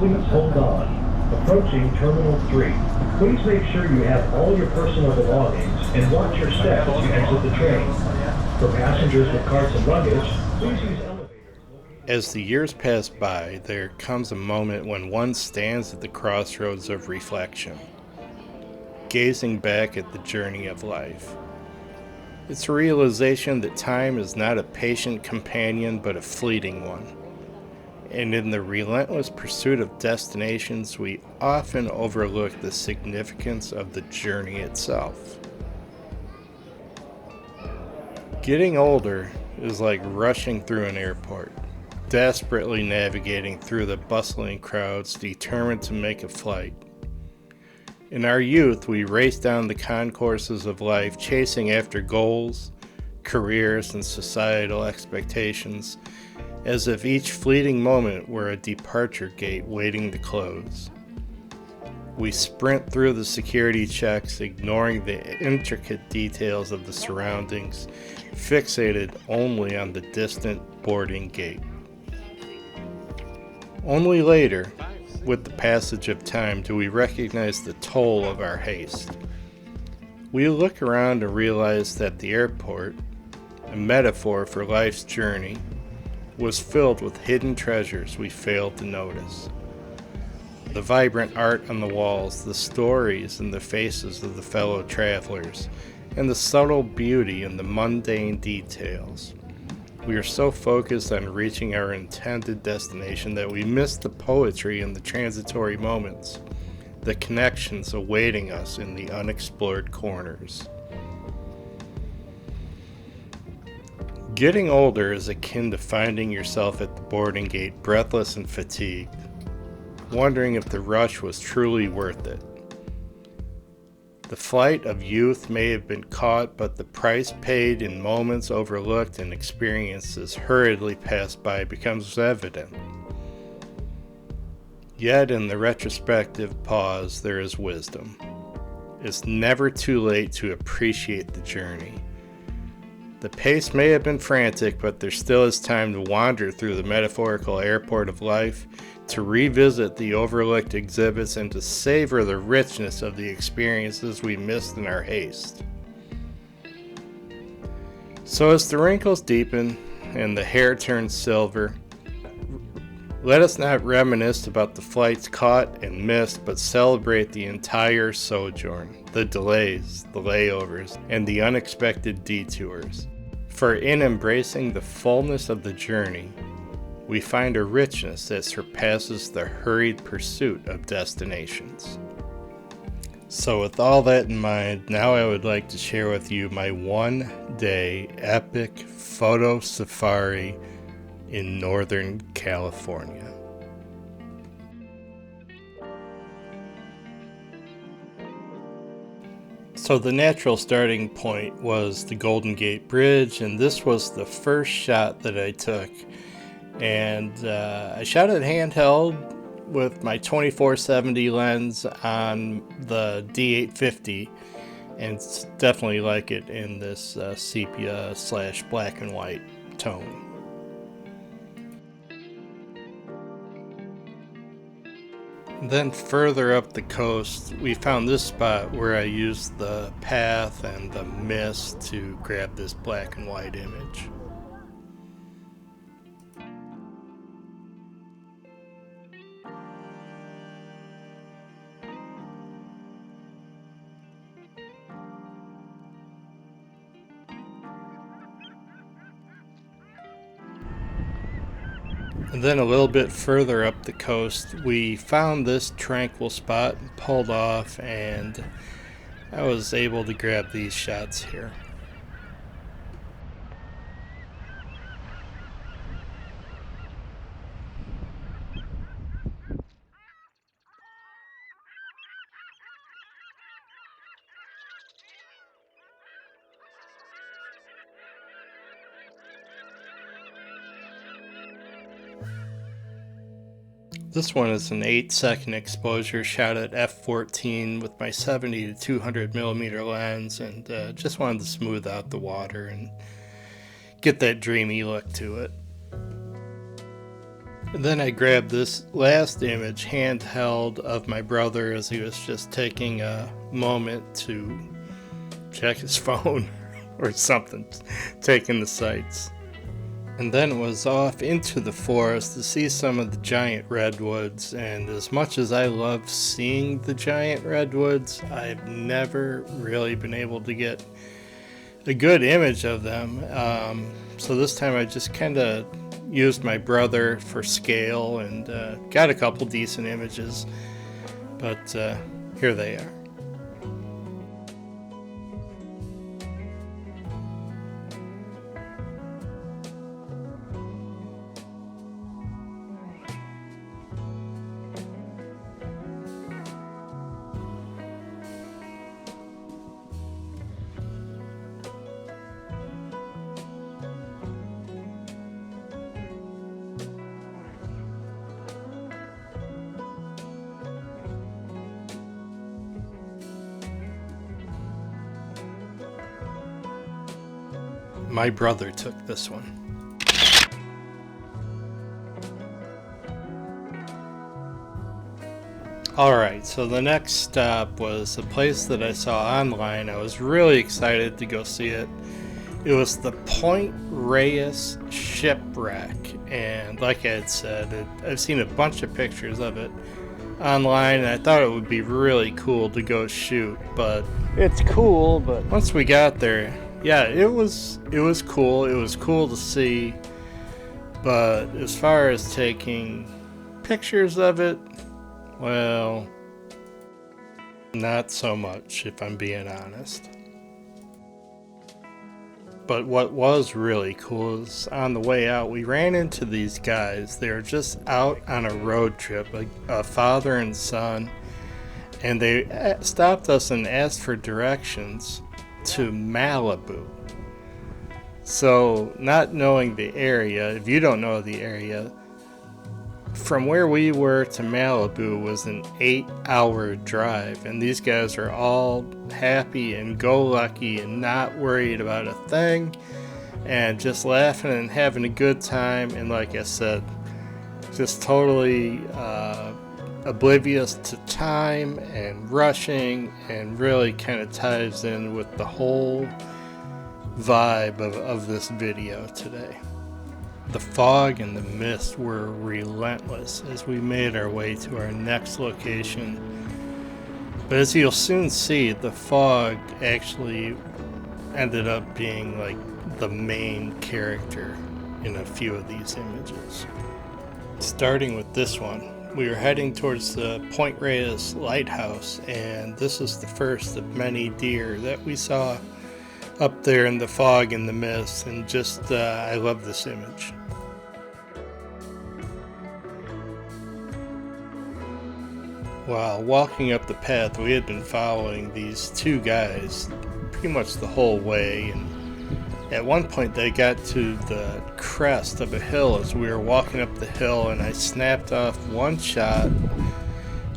Please hold on. Approaching Terminal 3. Please make sure you have all your personal belongings and watch your step as you exit the train. For passengers with carts and luggage, please use elevators. As the years pass by, there comes a moment when one stands at the crossroads of reflection, gazing back at the journey of life. It's a realization that time is not a patient companion but a fleeting one. And in the relentless pursuit of destinations, we often overlook the significance of the journey itself. Getting older is like rushing through an airport, desperately navigating through the bustling crowds, determined to make a flight. In our youth, we race down the concourses of life, chasing after goals, careers, and societal expectations, as if each fleeting moment were a departure gate waiting to close. We sprint through the security checks, ignoring the intricate details of the surroundings, fixated only on the distant boarding gate. Only later, with the passage of time, do we recognize the toll of our haste. We look around and realize that the airport, a metaphor for life's journey, was filled with hidden treasures we failed to notice. The vibrant art on the walls, the stories in the faces of the fellow travelers, and the subtle beauty in the mundane details. We are so focused on reaching our intended destination that we miss the poetry in the transitory moments, the connections awaiting us in the unexplored corners. Getting older is akin to finding yourself at the boarding gate, breathless and fatigued, wondering if the rush was truly worth it. The flight of youth may have been caught, but the price paid in moments overlooked and experiences hurriedly passed by becomes evident. Yet in the retrospective pause, there is wisdom. It's never too late to appreciate the journey. The pace may have been frantic, but there still is time to wander through the metaphorical airport of life, to revisit the overlooked exhibits, and to savor the richness of the experiences we missed in our haste. So as the wrinkles deepen and the hair turns silver, let us not reminisce about the flights caught and missed, but celebrate the entire sojourn, the delays, the layovers, and the unexpected detours. For in embracing the fullness of the journey, we find a richness that surpasses the hurried pursuit of destinations. So with all that in mind, now I would like to share with you my one-day epic photo safari in Northern California. So the natural starting point was the Golden Gate Bridge, and this was the first shot that I took. And I shot it handheld with my 24-70 lens on the D850, and definitely like it in this sepia / black and white tone. Then further up the coast, we found this spot where I used the path and the mist to grab this black and white image. And then a little bit further up the coast, we found this tranquil spot, pulled off, and I was able to grab these shots here. This one is an 8-second exposure shot at f/14 with my 70 to 200 millimeter lens, and just wanted to smooth out the water and get that dreamy look to it. And then I grabbed this last image handheld of my brother as he was just taking a moment to check his phone or something, taking the sights. And then it was off into the forest to see some of the giant redwoods, and as much as I love seeing the giant redwoods, I've never really been able to get a good image of them. So this time I just kind of used my brother for scale and got a couple decent images, but here they are. My brother took this one. Alright, so the next stop was a place that I saw online. I was really excited to go see it. It was the Point Reyes shipwreck, and like I had said, I've seen a bunch of pictures of it online, and I thought it would be really cool to go shoot, but it's cool, but once we got there, yeah, it was cool. It was cool to see, but as far as taking pictures of it, well, not so much, if I'm being honest. But what was really cool is on the way out, we ran into these guys. They were just out on a road trip, a father and son, and they stopped us and asked for directions to Malibu. So, not knowing the area, if you don't know the area, from where we were to Malibu was an 8-hour drive, and these guys are all happy and go lucky and not worried about a thing and just laughing and having a good time, and like I said, just totally oblivious to time and rushing, and really kind of ties in with the whole vibe of this video today. The fog and the mist were relentless as we made our way to our next location, but as you'll soon see, the fog actually ended up being like the main character in a few of these images. Starting with this one, we were heading towards the Point Reyes lighthouse, and this is the first of many deer that we saw up there in the fog and the mist, and just I love this image. While walking up the path, we had been following these two guys pretty much the whole way, and at one point they got to the crest of a hill as we were walking up the hill, and I snapped off one shot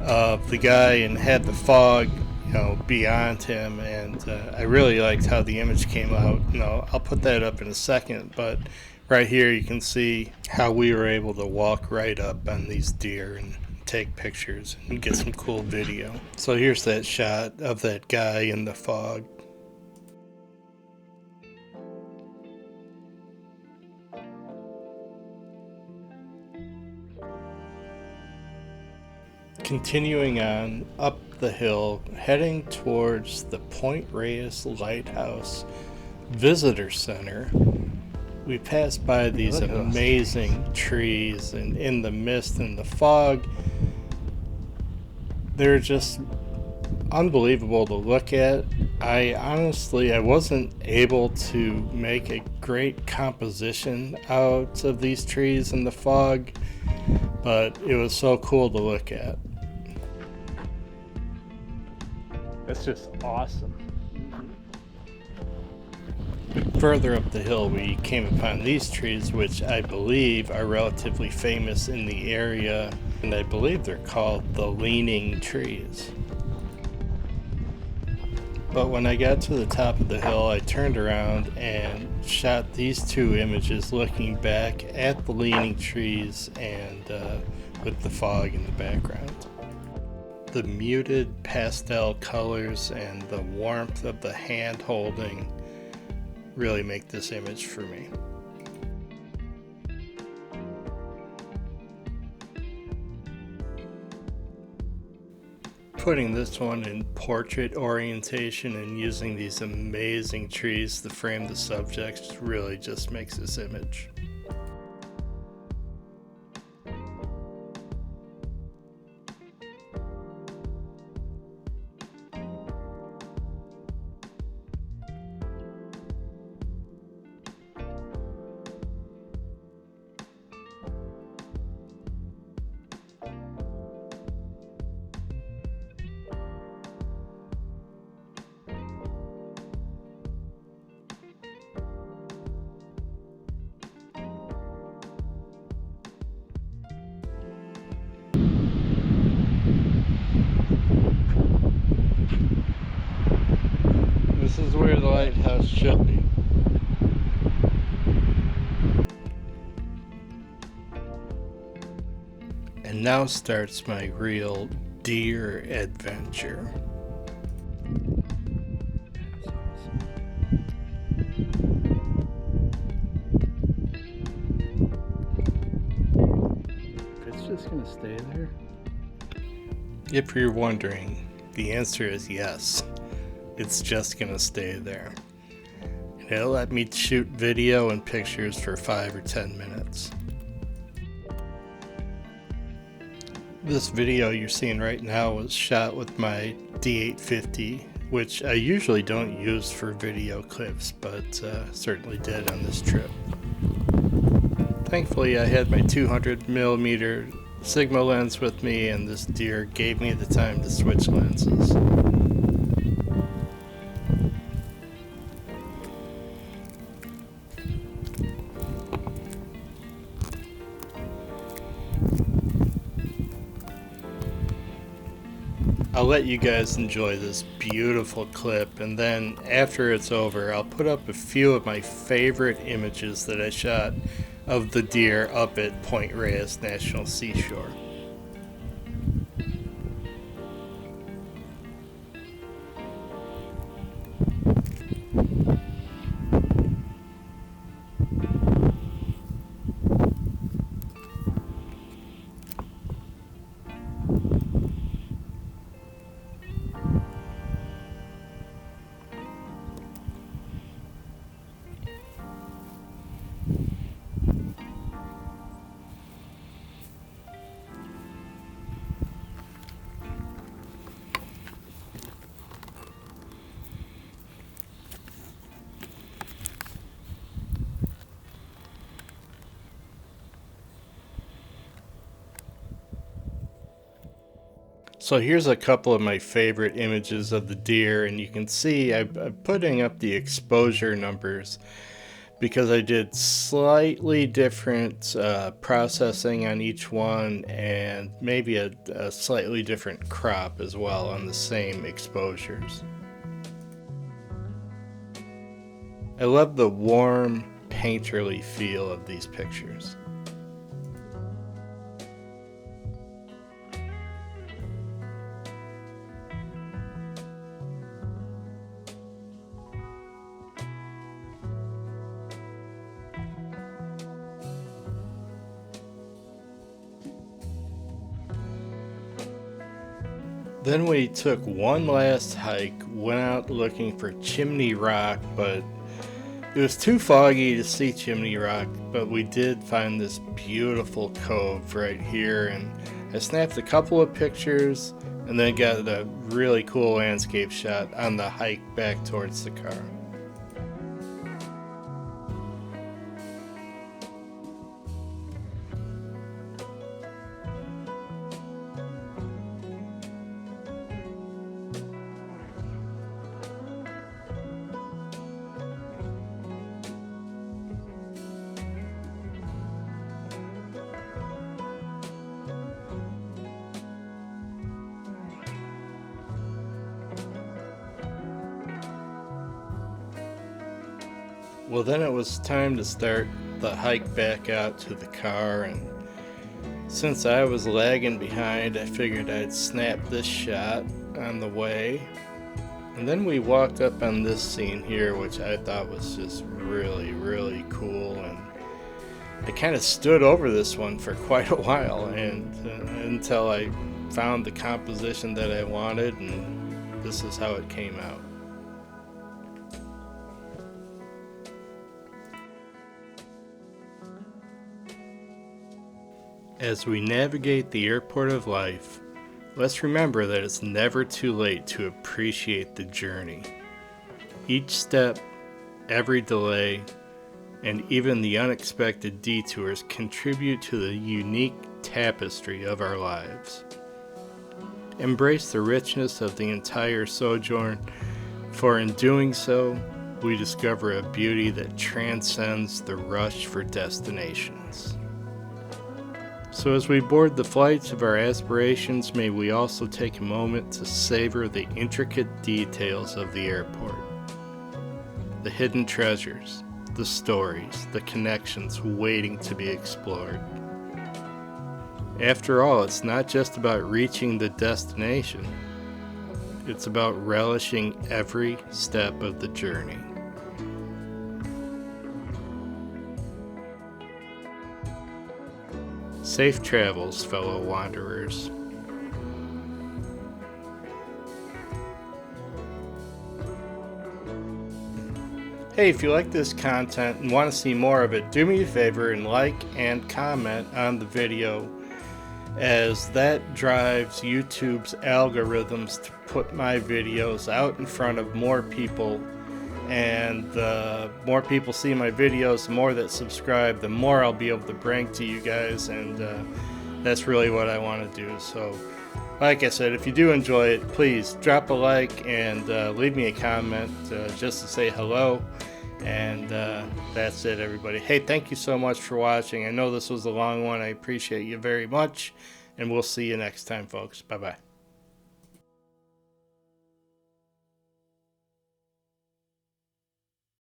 of the guy and had the fog, beyond him, and I really liked how the image came out. I'll put that up in a second, but right here you can see how we were able to walk right up on these deer and take pictures and get some cool video. So here's that shot of that guy in the fog. Continuing on up the hill, heading towards the Point Reyes Lighthouse Visitor Center, we passed by these amazing trees, and in the mist and the fog, they're just unbelievable to look at. I wasn't able to make a great composition out of these trees in the fog, but it was so cool to look at. That's just awesome. Further up the hill, we came upon these trees, which I believe are relatively famous in the area, and I believe they're called the leaning trees. But when I got to the top of the hill, I turned around and shot these two images looking back at the leaning trees and with the fog in the background. The muted pastel colors and the warmth of the hand holding really make this image for me. Putting this one in portrait orientation and using these amazing trees to frame the subject really just makes this image. This is where the lighthouse should be. And now starts my real deer adventure. It's just gonna stay there. If you're wondering, the answer is yes. It's just gonna stay there. And it'll let me shoot video and pictures for 5 or 10 minutes. This video you're seeing right now was shot with my D850, which I usually don't use for video clips, but certainly did on this trip. Thankfully I had my 200mm Sigma lens with me, and this deer gave me the time to switch lenses. I'll let you guys enjoy this beautiful clip, and then after it's over I'll put up a few of my favorite images that I shot of the deer up at Point Reyes National Seashore. So here's a couple of my favorite images of the deer, and you can see I'm putting up the exposure numbers because I did slightly different processing on each one, and maybe a slightly different crop as well on the same exposures. I love the warm, painterly feel of these pictures. Then we took one last hike, went out looking for Chimney Rock, but it was too foggy to see Chimney Rock, but we did find this beautiful cove right here, and I snapped a couple of pictures and then got a really cool landscape shot on the hike back towards the car. Well, then it was time to start the hike back out to the car, and since I was lagging behind, I figured I'd snap this shot on the way. And then we walked up on this scene here, which I thought was just really, really cool, and I kind of stood over this one for quite a while, and until I found the composition that I wanted, and this is how it came out. As we navigate the airport of life, let's remember that it's never too late to appreciate the journey. Each step, every delay, and even the unexpected detours contribute to the unique tapestry of our lives. Embrace the richness of the entire sojourn, for in doing so, we discover a beauty that transcends the rush for destinations. So as we board the flights of our aspirations, may we also take a moment to savor the intricate details of the airport. The hidden treasures, the stories, the connections waiting to be explored. After all, it's not just about reaching the destination. It's about relishing every step of the journey. Safe travels, fellow wanderers. Hey, if you like this content and want to see more of it, do me a favor and like and comment on the video, as that drives YouTube's algorithms to put my videos out in front of more people. And the more people see my videos, the more that subscribe, the more I'll be able to bring to you guys, and that's really what I want to do. So like I said, if you do enjoy it, please drop a like and leave me a comment just to say hello. And that's it, everybody. Hey, thank you so much for watching. I know this was a long one. I appreciate you very much, and we'll see you next time, folks. Bye-bye.